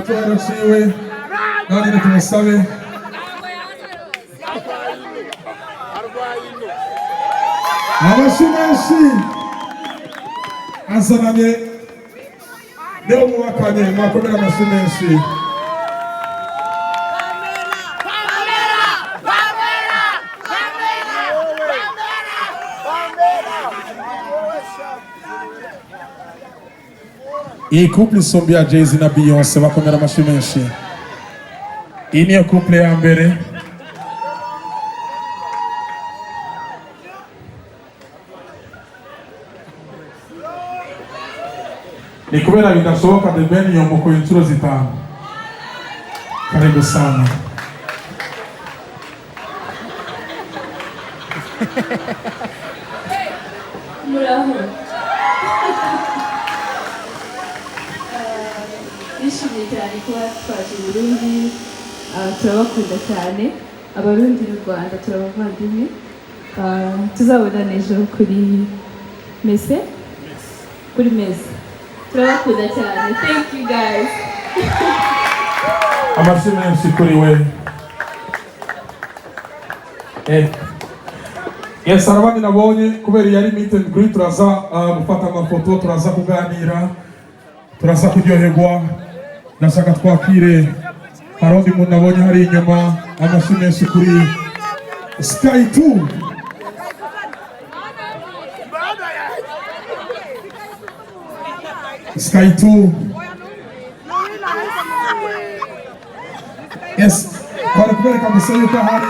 cyubahiro ciwe none tumusabe amashyi menshi azananye leo mwakanye mwakomera amashyi menshi iyi couple isombe ya Jay-Z na Beyonce bakomera amashyi menshi. Iyi niyo couple ya mbere. Ni kubera bidashoboka the Ben yomukuye inshuro zitanu. Karibu sana. Muraho. Nishimiye cyane kuba twaje i Burundi, turabakunda cyane, abarundi n'u Rwanda turabavandimwe, tuzabonana ejo kuri mese, turabakunda cyane. Thank you guys. Amashyi menshi kuri we. Yes, arabandi nabonye kubera yari meet and greet, turaza gufata amafoto, turaza kuganira, turaza kuryoherwa. Nashaka twakire harundi muntu nabonye hari inyuma. Amashyi menshi kuri Sky 2. Sky 2. Yes, kwa kubereka musayo ko hari